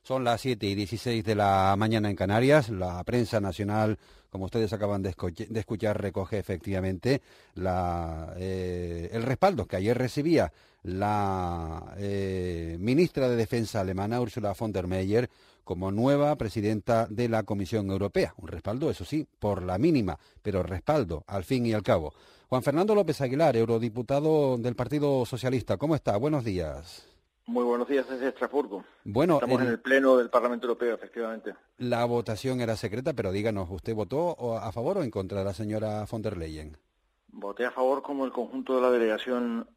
Son las 7:16 de la mañana en Canarias. La prensa nacional, como ustedes acaban de escuchar, recoge efectivamente el respaldo que ayer recibía la ministra de Defensa alemana, Ursula von der Leyen, como nueva presidenta de la Comisión Europea. Un respaldo, eso sí, por la mínima, pero respaldo, al fin y al cabo. Juan Fernando López Aguilar, eurodiputado del Partido Socialista. ¿Cómo está? Buenos días. Muy buenos días desde Estrasburgo. Bueno, estamos en el Pleno del Parlamento Europeo, efectivamente. La votación era secreta, pero díganos, ¿usted votó a favor o en contra de la señora von der Leyen? Voté a favor como el conjunto de la delegación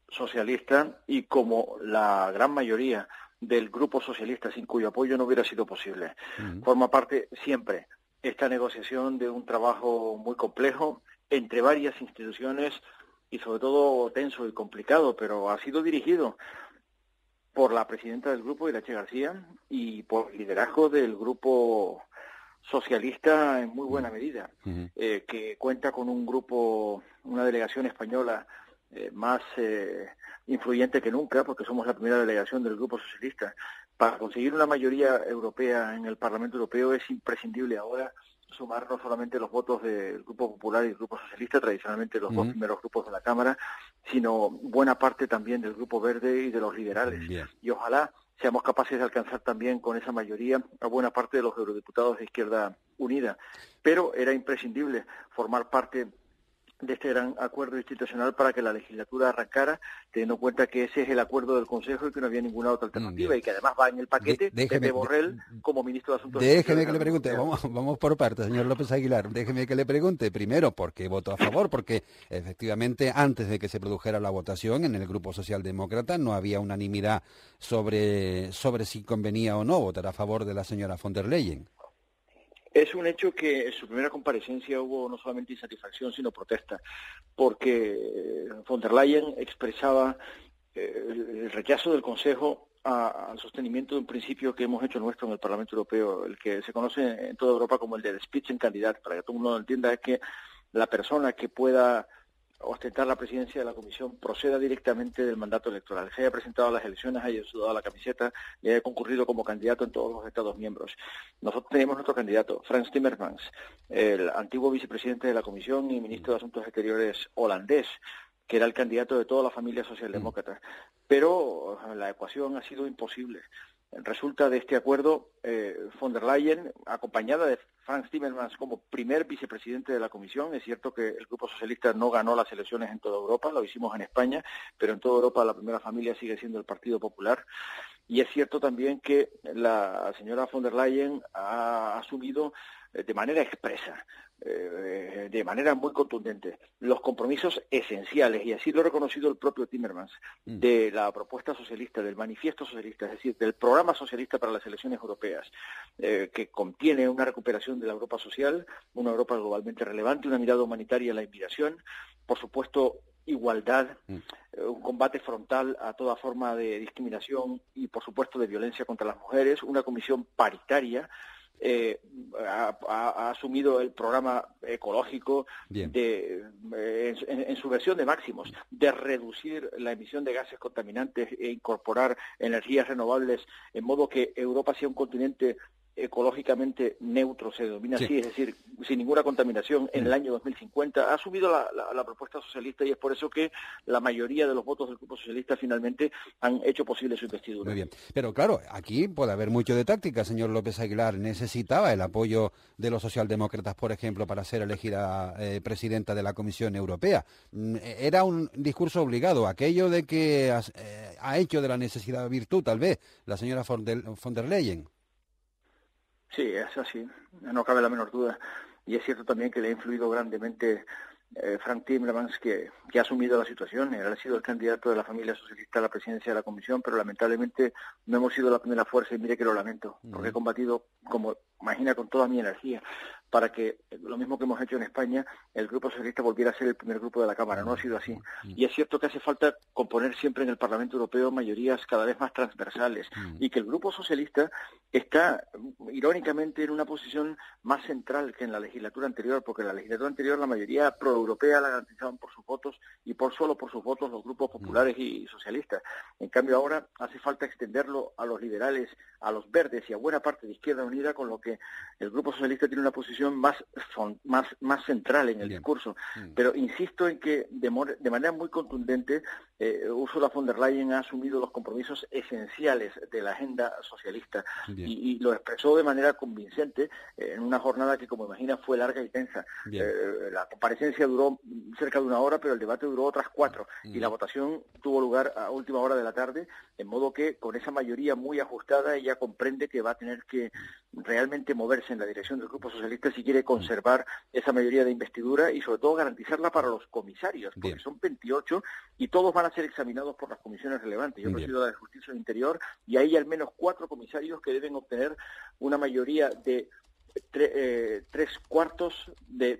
socialista y como la gran mayoría del grupo socialista, sin cuyo apoyo no hubiera sido posible. Forma parte siempre esta negociación de un trabajo muy complejo entre varias instituciones y sobre todo tenso y complicado, pero ha sido dirigido por la presidenta del grupo, Iratxe García, y por el liderazgo del grupo socialista en muy buena medida, que cuenta con un grupo, una delegación española más influyente que nunca, porque somos la primera delegación del grupo socialista. Para conseguir una mayoría europea en el Parlamento Europeo es imprescindible ahora sumar no solamente los votos del Grupo Popular y el Grupo Socialista, tradicionalmente los dos primeros grupos de la Cámara, sino buena parte también del Grupo Verde y de los liberales. Bien. Y ojalá seamos capaces de alcanzar también con esa mayoría a buena parte de los eurodiputados de Izquierda Unida. Pero era imprescindible formar parte de este gran acuerdo institucional para que la legislatura arrancara, teniendo en cuenta que ese es el acuerdo del Consejo y que no había ninguna otra alternativa, y que además va en el paquete de Borrell como ministro de Asuntos Exteriores. Déjeme que le pregunte, vamos por partes, señor López Aguilar, déjeme que le pregunte primero por qué votó a favor, porque efectivamente antes de que se produjera la votación en el Grupo Socialdemócrata no había unanimidad sobre si convenía o no votar a favor de la señora von der Leyen. Es un hecho que en su primera comparecencia hubo no solamente insatisfacción, sino protesta, porque von der Leyen expresaba el rechazo del Consejo al sostenimiento de un principio que hemos hecho nuestro en el Parlamento Europeo, el que se conoce en toda Europa como el de Spitzenkandidat, para que todo el mundo lo entienda, es que la persona que pueda ostentar la presidencia de la Comisión proceda directamente del mandato electoral, se haya presentado a las elecciones, haya sudado la camiseta y haya concurrido como candidato en todos los Estados miembros. Nosotros tenemos nuestro candidato, Frans Timmermans, el antiguo vicepresidente de la Comisión y ministro de Asuntos Exteriores holandés, que era el candidato de toda la familia socialdemócrata. Pero la ecuación ha sido imposible. Resulta de este acuerdo, von der Leyen, acompañada de Frans Timmermans como primer vicepresidente de la Comisión. Es cierto que el Grupo Socialista no ganó las elecciones en toda Europa, lo hicimos en España, pero en toda Europa la primera familia sigue siendo el Partido Popular. Y es cierto también que la señora von der Leyen ha asumido de manera expresa, de manera muy contundente, los compromisos esenciales, y así lo ha reconocido el propio Timmermans, de la propuesta socialista, del manifiesto socialista, es decir, del programa socialista para las elecciones europeas, que contiene una recuperación de la Europa social, una Europa globalmente relevante, una mirada humanitaria a la inmigración, por supuesto, igualdad, un combate frontal a toda forma de discriminación y, por supuesto, de violencia contra las mujeres, una comisión paritaria. Ha asumido el programa ecológico en su versión de máximos, de reducir la emisión de gases contaminantes e incorporar energías renovables, en modo que Europa sea un continente ecológicamente neutro, se denomina así, es decir, sin ninguna contaminación en el año 2050. Ha asumido la propuesta socialista y es por eso que la mayoría de los votos del Grupo Socialista finalmente han hecho posible su investidura. Muy bien, pero claro, aquí puede haber mucho de táctica, señor López Aguilar. Necesitaba el apoyo de los socialdemócratas, por ejemplo, para ser elegida presidenta de la Comisión Europea. Era un discurso obligado, aquello de que ha hecho de la necesidad virtud, tal vez, la señora von der Leyen. Sí, es así, no cabe la menor duda. Y es cierto también que le ha influido grandemente Frans Timmermans, que ha asumido la situación. Él ha sido el candidato de la familia socialista a la presidencia de la Comisión, pero lamentablemente no hemos sido la primera fuerza, y mire que lo lamento, porque he combatido, como imagina, con toda mi energía para que, lo mismo que hemos hecho en España, el Grupo Socialista volviera a ser el primer grupo de la Cámara. No ha sido así. Y es cierto que hace falta componer siempre en el Parlamento Europeo mayorías cada vez más transversales, y que el Grupo Socialista está, irónicamente, en una posición más central que en la legislatura anterior, porque en la legislatura anterior la mayoría proeuropea la garantizaban por sus votos, y solo por sus votos los grupos populares y socialistas. En cambio ahora hace falta extenderlo a los liberales, a los verdes y a buena parte de Izquierda Unida, con lo que el Grupo Socialista tiene una posición más central en el discurso. Pero insisto en que de manera muy contundente Ursula von der Leyen ha asumido los compromisos esenciales de la agenda socialista y lo expresó de manera convincente en una jornada que, como imagina, fue larga y tensa. La comparecencia duró cerca de 1 hora, pero el debate duró otras 4 y la votación tuvo lugar a última hora de la tarde, en modo que con esa mayoría muy ajustada ella comprende que va a tener que realmente moverse en la dirección del Grupo Socialista si quiere conservar esa mayoría de investidura y sobre todo garantizarla para los comisarios, porque son 28 y todos van a ser examinados por las comisiones relevantes. Yo presido la de Justicia e Interior y hay al menos 4 comisarios que deben obtener una mayoría de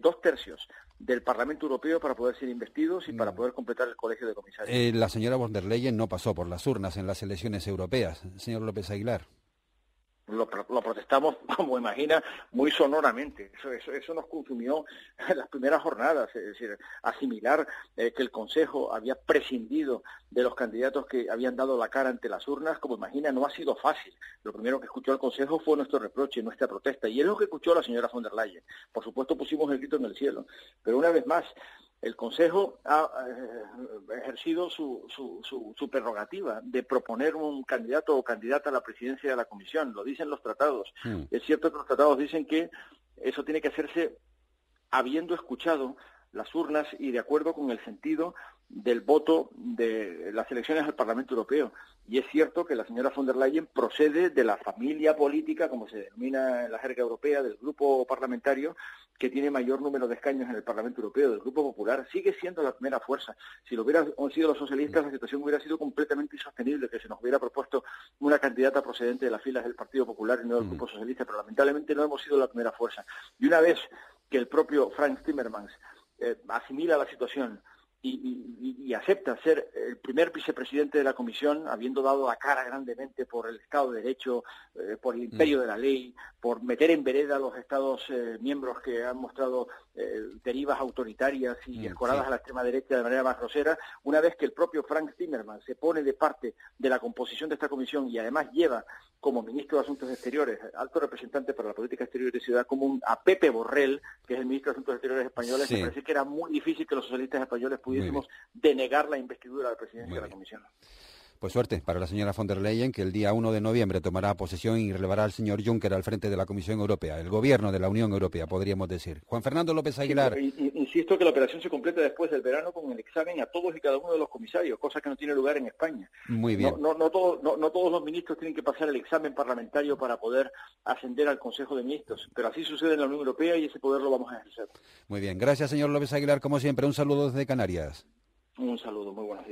2 tercios del Parlamento Europeo para poder ser investidos y para poder completar el colegio de comisarios. La señora von der Leyen no pasó por las urnas en las elecciones europeas, señor López Aguilar. Lo protestamos, como imagina, muy sonoramente. Eso nos consumió en las primeras jornadas, es decir, asimilar que el Consejo había prescindido de los candidatos que habían dado la cara ante las urnas, como imagina, no ha sido fácil. Lo primero que escuchó el Consejo fue nuestro reproche, nuestra protesta, y es lo que escuchó la señora von der Leyen. Por supuesto pusimos el grito en el cielo, pero una vez más, el Consejo ha ejercido su prerrogativa de proponer un candidato o candidata a la presidencia de la Comisión. Lo dicen los tratados. Es cierto que los tratados dicen que eso tiene que hacerse habiendo escuchado las urnas y de acuerdo con el sentido del voto de las elecciones al Parlamento Europeo. Y es cierto que la señora von der Leyen procede de la familia política, como se denomina en la jerga europea, del grupo parlamentario que tiene mayor número de escaños en el Parlamento Europeo, del Grupo Popular. Sigue siendo la primera fuerza. Si lo hubieran sido los socialistas, la situación hubiera sido completamente insostenible, que se nos hubiera propuesto una candidata procedente de las filas del Partido Popular y no del Grupo Socialista, pero lamentablemente no hemos sido la primera fuerza. Y una vez que el propio Frans Timmermans asimila la situación y acepta ser el primer vicepresidente de la Comisión, habiendo dado la cara grandemente por el Estado de Derecho, por el imperio de la ley, por meter en vereda a los Estados miembros que han mostrado derivas autoritarias y escoradas a la extrema derecha de manera más grosera. Una vez que el propio Frans Timmermans se pone de parte de la composición de esta comisión y además lleva como ministro de Asuntos Exteriores, alto representante para la política exterior y de ciudad común, a Pepe Borrell, que es el ministro de Asuntos Exteriores españoles, me parece que era muy difícil que los socialistas españoles pudiésemos denegar la investidura de la presidencia de la Comisión. Pues suerte para la señora von der Leyen, que el día 1 de noviembre tomará posesión y relevará al señor Juncker al frente de la Comisión Europea, el gobierno de la Unión Europea, podríamos decir. Juan Fernando López Aguilar. Insisto que la operación se completa después del verano con el examen a todos y cada uno de los comisarios, cosa que no tiene lugar en España. Muy bien. No todos los ministros tienen que pasar el examen parlamentario para poder ascender al Consejo de Ministros, pero así sucede en la Unión Europea y ese poder lo vamos a ejercer. Muy bien. Gracias, señor López Aguilar. Como siempre, un saludo desde Canarias. Un saludo, muy buenos días.